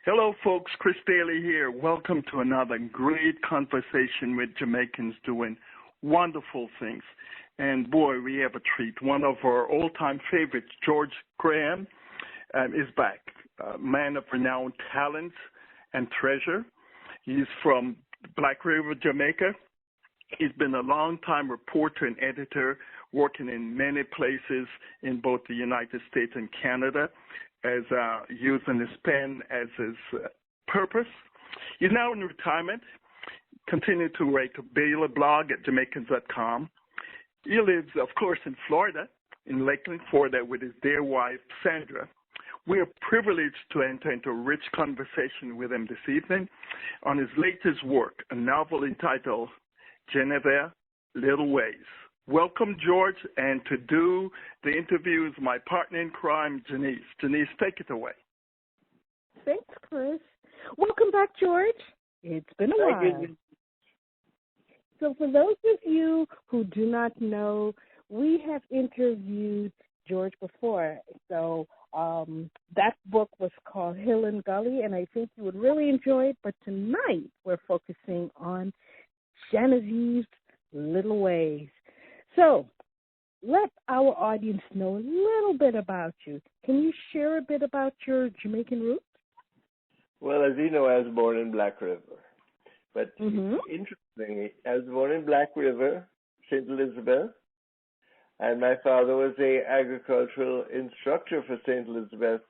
Hello, folks. Chris Daly here. Welcome to another great conversation with Jamaicans doing wonderful things. And boy, we have a treat. One of our all-time favorites, George Graham, is back. A man of renowned talent and treasure. He's from Black River, Jamaica. He's been a long-time reporter and editor, working in many places in both the United States and Canada, as using his pen as his purpose. He's now in retirement, continuing to write a daily blog at Jamaicans.com. He lives, of course, in Florida, in Lakeland, Florida, with his dear wife, Sandra. We are privileged to enter into a rich conversation with him this evening on his latest work, a novel entitled Genevieve Little Ways. Welcome, George, and to do the interview is my partner in crime, Janice. Janice, take it away. Thanks, Chris. Welcome back, George. It's been a while. So for those of you who do not know, we have interviewed George before. So that book was called Hill and Gully, and I think you would really enjoy it. But tonight we're focusing on Genevieve's Little Ways. So let our audience know a little bit about you. Can you share a bit about your Jamaican roots? Well, as you know, I was born in Black River. But interestingly, I was born in Black River, St. Elizabeth, and my father was an agricultural instructor for St. Elizabeth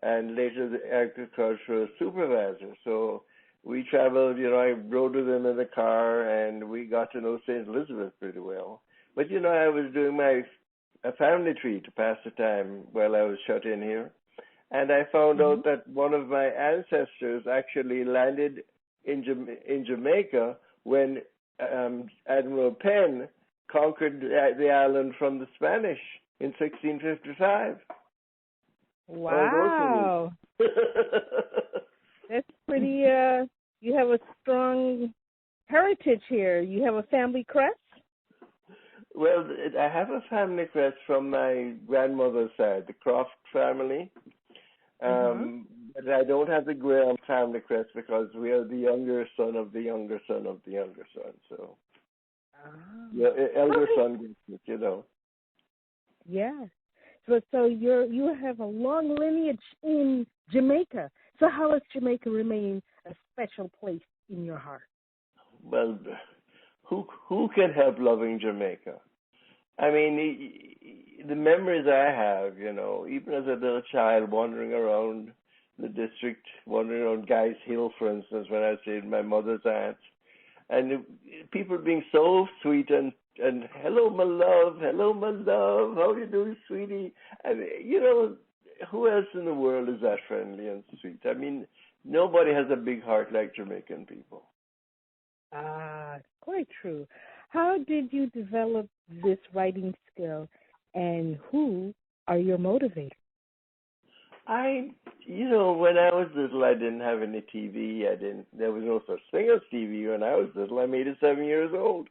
and later the agricultural supervisor. So we traveled, I rode with him in the car, and we got to know St. Elizabeth pretty well. But, I was doing a family tree to pass the time while I was shut in here. And I found out that one of my ancestors actually landed in Jamaica when Admiral Penn conquered the island from the Spanish in 1655. Wow. That's pretty, you have a strong heritage here. You have a family crest? Well, I have a family crest from my grandmother's side, the Croft family. But I don't have the Graham family crest because we are the younger son of the younger son of the younger son. So, elder son gets it, Yes. So you have a long lineage in Jamaica. So how has Jamaica remained a special place in your heart? Well, who can help loving Jamaica? I mean, the memories I have, even as a little child wandering around the district, wandering around Guy's Hill, for instance, when I stayed with my mother's aunt, and people being so sweet and hello, my love, how you doing, sweetie? I mean, who else in the world is that friendly and sweet? I mean, nobody has a big heart like Jamaican people. Quite true. How did you develop this writing skill, and who are your motivators? When I was little, I didn't have any TV. There was no such thing as TV when I was little. I'm 87 years old.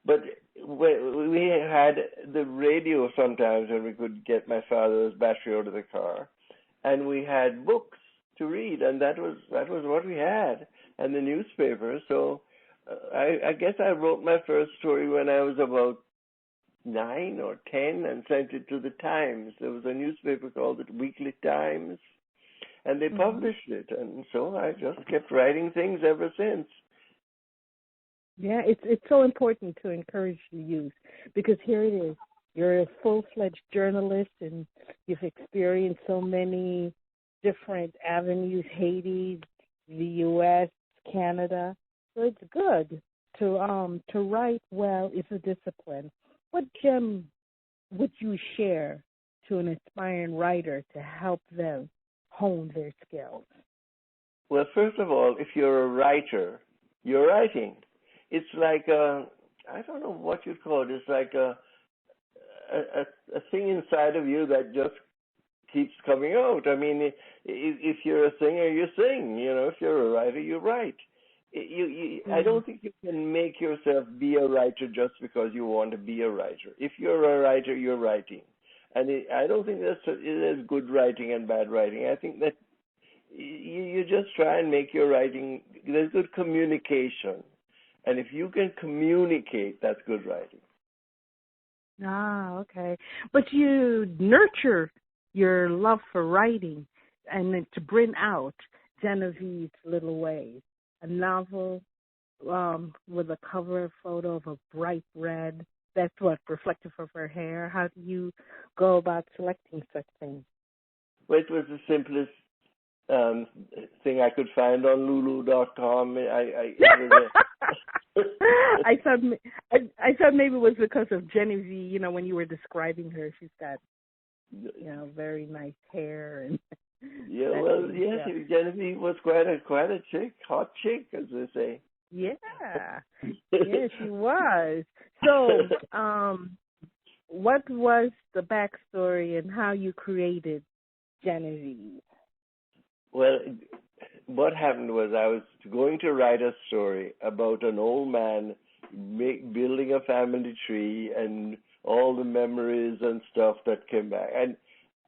But we had the radio sometimes when we could get my father's battery out of the car, and we had books to read, and that was what we had, and the newspaper. So I guess I wrote my first story when I was about 9 or 10 and sent it to the Times. There was a newspaper called the Weekly Times, and they published it. And so I just kept writing things ever since. Yeah, it's so important to encourage the youth because here it is. You're a full-fledged journalist, and you've experienced so many different avenues, Haiti, the U.S., Canada. So it's good to write well is a discipline. What gem would you share to an aspiring writer to help them hone their skills? Well, first of all, if you're a writer, you're writing. It's like I don't know what you'd call it. It's like a thing inside of you that just keeps coming out. I mean, if you're a singer, you sing. If you're a writer, you write. I don't think you can make yourself be a writer just because you want to be a writer. If you're a writer, you're writing. And I don't think it is good writing and bad writing. I think that you just try and make your writing, there's good communication. And if you can communicate, that's good writing. Ah, okay. But you nurture your love for writing and then to bring out Genevieve's Little Ways, a novel with a cover photo of a bright red. That's what, reflective of her hair. How do you go about selecting such things? Well, it was the simplest thing I could find on Lulu.com. I thought maybe it was because of Genevieve. You know, when you were describing her, she's got, you know, very nice hair and. Yeah, well, yes, Genevieve was quite a chick, hot chick, as they say. Yeah, yeah, she was. So, what was the backstory and how you created Genevieve? Well, what happened was I was going to write a story about an old man building a family tree and all the memories and stuff that came back. And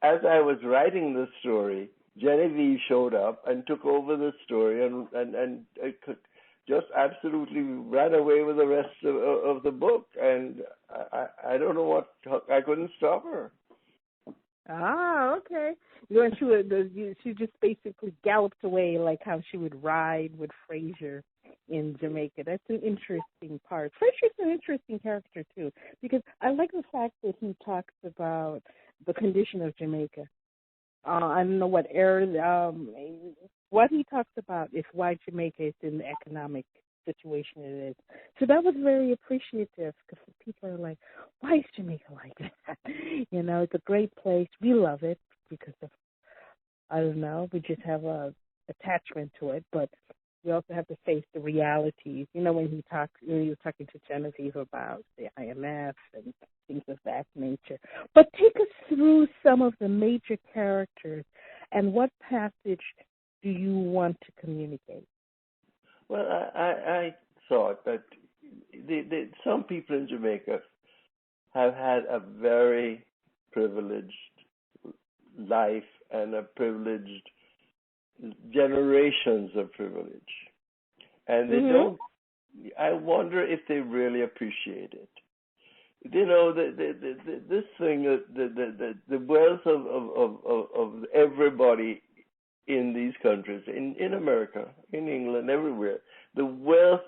as I was writing the story, Genevieve showed up and took over the story and just absolutely ran away with the rest of the book. And I don't know what, I couldn't stop her. Ah, okay. When she just basically galloped away like how she would ride with Fraser in Jamaica. That's an interesting part. Fraser's an interesting character, too, because I like the fact that he talks about the condition of Jamaica. I don't know what what he talks about is why Jamaica is in the economic situation it is. So that was very appreciative because people are like, why is Jamaica like that? You know, it's a great place. We love it because of, I don't know, we just have a attachment to it, but we also have to face the realities. You know, when he was talking to Genevieve about the IMF and things of that nature. But take us through some of the major characters and what passage do you want to communicate? Well, I thought that some people in Jamaica have had a very privileged life and a privileged generations of privilege. And they don't, I wonder if they really appreciate it. You know, this thing, the wealth of everybody in these countries, in America, in England, everywhere, the wealth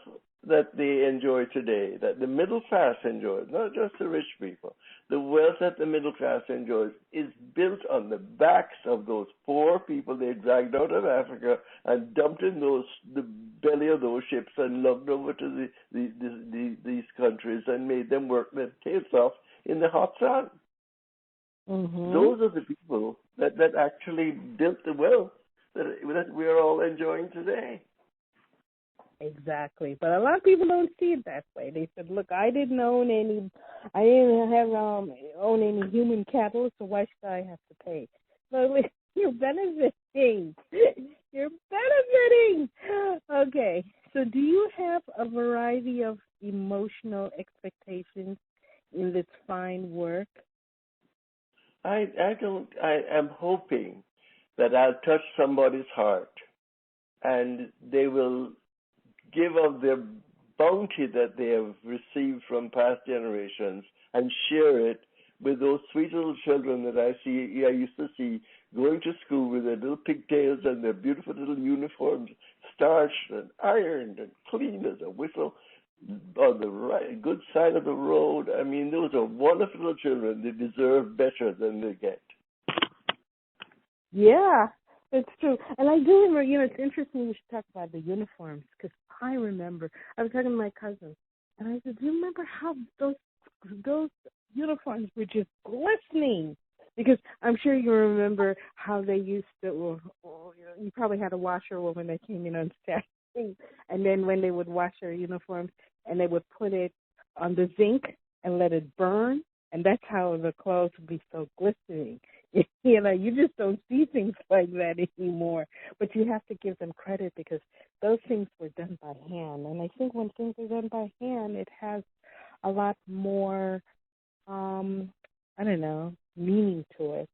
that they enjoy today, that the middle class enjoys, not just the rich people, the wealth that the middle class enjoys is built on the backs of those poor people they dragged out of Africa and dumped in the belly of those ships and lugged over to these countries and made them work their tails off in the hot sun. Mm-hmm. Those are the people that actually built the wealth that we're all enjoying today. Exactly, but a lot of people don't see it that way. They said, "Look, I didn't own any human cattle, so why should I have to pay?" So you're benefiting. You're benefiting. Okay, so do you have a variety of emotional expectations in this fine work? I don't. I am hoping that I'll touch somebody's heart, and they will give of their bounty that they have received from past generations and share it with those sweet little children that I used to see going to school with their little pigtails and their beautiful little uniforms, starched and ironed and clean as a whistle on the good side of the road. I mean, those are wonderful little children. They deserve better than they get. Yeah. It's true. And I do remember, you know, it's interesting we should talk about the uniforms because I remember, I was talking to my cousin, and I said, do you remember how those uniforms were just glistening? Because I'm sure you remember how they used to, you probably had a washerwoman that came in on Saturday, and then when they would wash their uniforms, and they would put it on the zinc and let it burn, and that's how the clothes would be so glistening. You know, you just don't see things like that anymore. But you have to give them credit because those things were done by hand. And I think when things are done by hand, it has a lot more, I don't know, meaning to it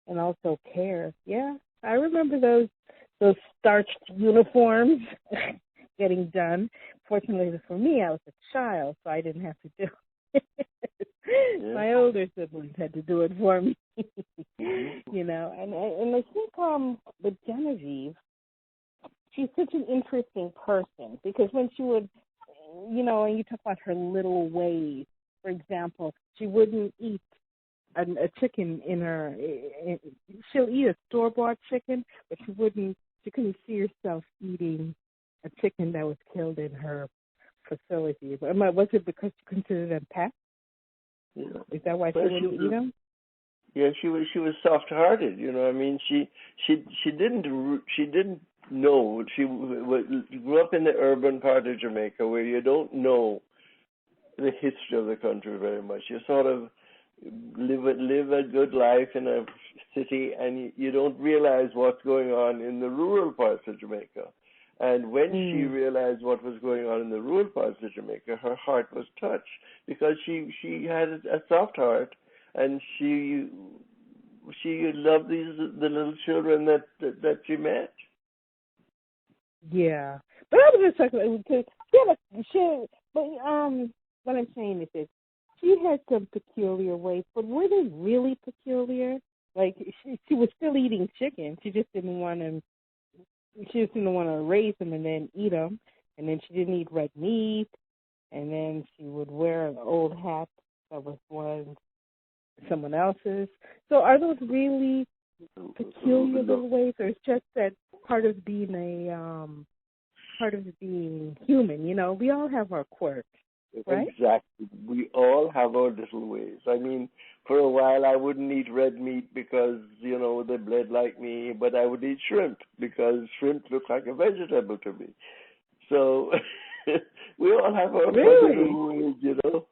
and also care. Yeah, I remember those those starched uniforms getting done. Fortunately for me, I was a child, so I didn't have to do it. Yeah. My older siblings had to do it for me. You know, and I think with Genevieve, she's such an interesting person because when she would, you know, and you talk about her little ways, for example, she wouldn't eat a chicken in her, she'll eat a store-bought chicken, but she couldn't see herself eating a chicken that was killed in her facility. Was it because she considered them pets? Yeah. Is that why she wouldn't eat them? Yeah, she was soft-hearted. You know, I mean, she didn't know. She grew up in the urban part of Jamaica where you don't know the history of the country very much. You sort of live a good life in a city, and you don't realize what's going on in the rural parts of Jamaica. And when she realized what was going on in the rural parts of Jamaica, her heart was touched because she had a soft heart, and she loved the little children that she met. Yeah, but I was just talking because what I'm saying is this: she had some peculiar ways, but were they really peculiar? Like she was still eating chicken, she just didn't want to. She just didn't want to raise them and then eat them, and then she didn't eat red meat, and then she would wear an old hat that was someone else's. So are those really peculiar little ways, or it's just that part of being human? You know, we all have our quirks, right? Exactly. We all have our little ways. I mean, for a while I wouldn't eat red meat because, you know, they bled like me, but I would eat shrimp because shrimp look like a vegetable to me. So we all have our little ways, you know.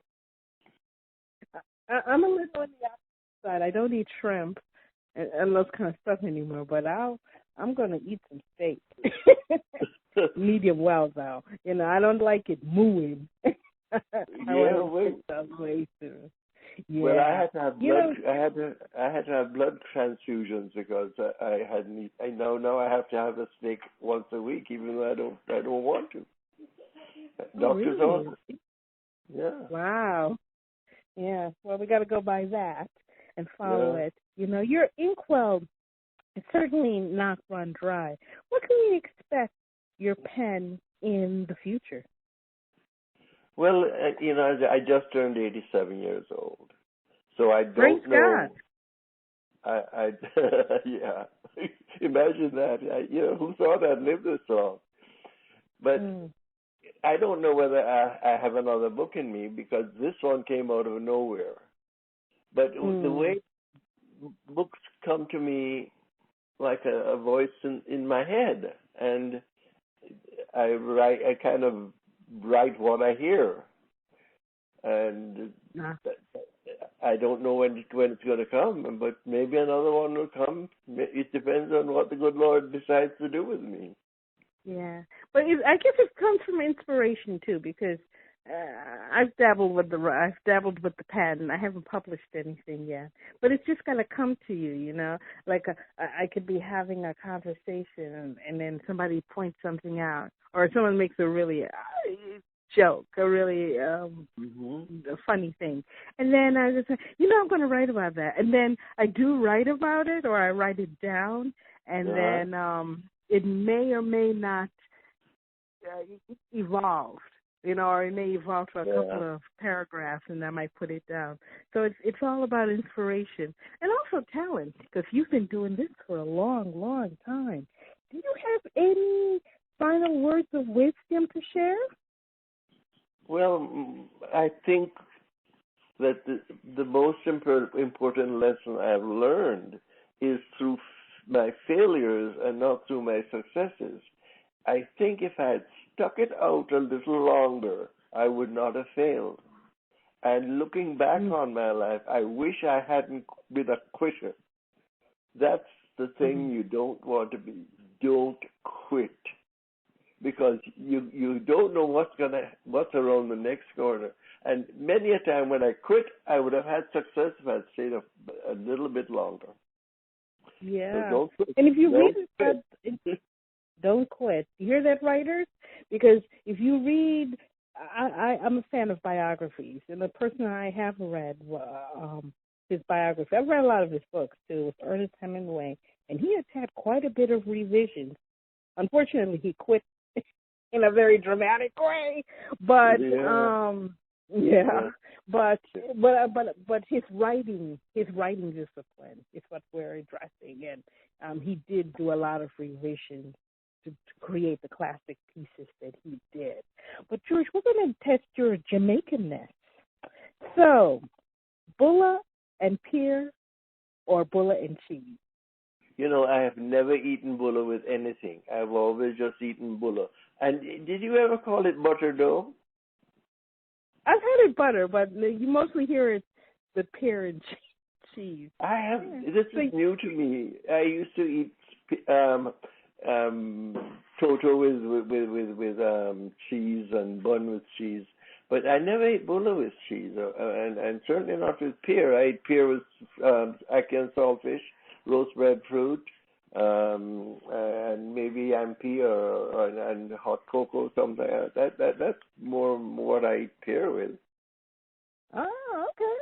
I'm a little on the opposite side. I don't eat shrimp and those kind of stuff anymore, but I'm going to eat some steak. Medium well, though. You know, I don't like it mooing. Well, I had to have blood. I had to have blood transfusions because I hadn't. I know now I have to have a steak once a week, even though I don't want to. Doctor's orders. Yeah. Wow. Yeah. Well, we got to go by that and follow it. You know, your inkwell is certainly not run dry. What can we expect your pen in the future? Well, you know, I just turned 87 years old, so I don't know. I yeah. Imagine that. You know, who thought I'd live this long? But I don't know whether I have another book in me because this one came out of nowhere. But the way books come to me like a voice in my head, and I kind of write what I hear, and I don't know when it's going to come, but maybe another one will come. It depends on what the good Lord decides to do with me. Yeah, but I guess it comes from inspiration too, because I've dabbled with the pen. I haven't published anything yet, but it's just gonna come to you, you know. Like I could be having a conversation, and then somebody points something out, or someone makes a really joke, a really a funny thing, and then I just say, you know, I'm going to write about that, and then I do write about it, or I write it down, and then it may or may not evolve. You know, or it may evolve to a couple of paragraphs, and I might put it down. So it's all about inspiration and also talent, because you've been doing this for a long, long time. Do you have any final words of wisdom to share? Well, I think that the most important lesson I've learned is through my failures and not through my successes. I think if I had stuck it out a little longer, I would not have failed. And looking back on my life, I wish I hadn't been a quitter. That's the thing you don't want to be. Don't quit. Because you don't know what's around the next corner. And many a time when I quit, I would have had success if I'd stayed a little bit longer. Yeah. So don't quit. And if you hear that, writers? Because if you read, I'm a fan of biographies, and the person I have read his biography, I've read a lot of his books too, with Ernest Hemingway, and he has had quite a bit of revisions. Unfortunately, he quit in a very dramatic way, but but his writing discipline is what we're addressing, and he did do a lot of revisions to create the classic pieces that he did. But George, we're going to test your Jamaicanness. So, bulla and pear or bulla and cheese? You know, I have never eaten bulla with anything. I've always just eaten bulla. And did you ever call it butter dough? I've had it butter, but you mostly hear it with pear and cheese. I have. This is new to me. I used to eat toto with cheese and bun with cheese, but I never ate bulla with cheese, and certainly not with pear. I ate pear with ackee and saltfish, roast breadfruit, and maybe ampy and hot cocoa, something like that. That's more what I eat pear with. Oh, okay.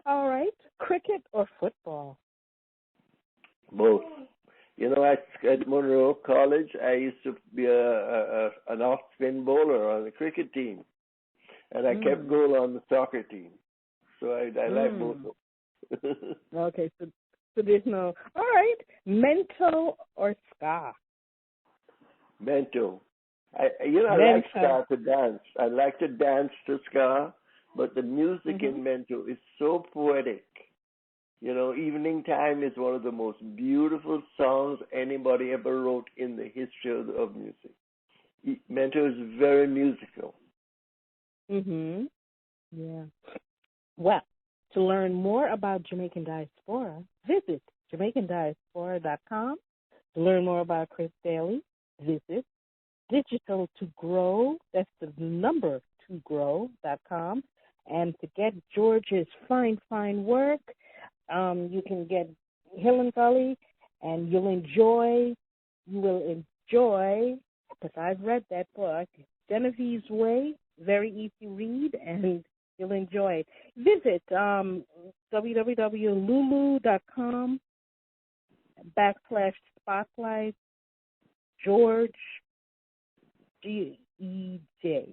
All right. Cricket or football? Both. You know, at Monroe College, I used to be an off-spin bowler on the cricket team, and I kept goal on the soccer team. So I like both of them. Okay, so there's no. All right, mento or ska? Mento. I like ska to dance. I like to dance to ska, but the music in mento is so poetic. You know, Evening Time is one of the most beautiful songs anybody ever wrote in the history of music. Mento is very musical. Yeah. Well, to learn more about Jamaican Diaspora, visit JamaicanDiaspora.com. To learn more about Chris Daly, visit Digital to Grow, that's the number to grow.com. And to get George's fine work, you can get Hill and Gully, and you will enjoy, because I've read that book, Genevieve's Way, very easy read, and you'll enjoy it. Visit www.lulu.com/spotlight George G-E-D.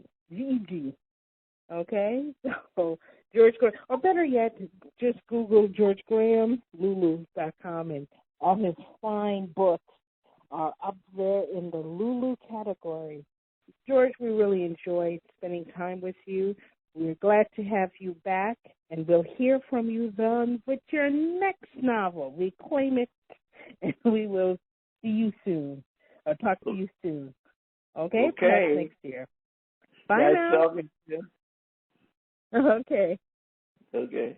Okay? So George Graham, or better yet, just Google George Graham, Lulu.com, and all his fine books are up there in the Lulu category. George, we really enjoyed spending time with you. We're glad to have you back, and we'll hear from you then with your next novel. We claim it, and we will see you soon, or talk to you soon. Okay? Perhaps next year. Bye now. Nice talking to you. Okay. Okay.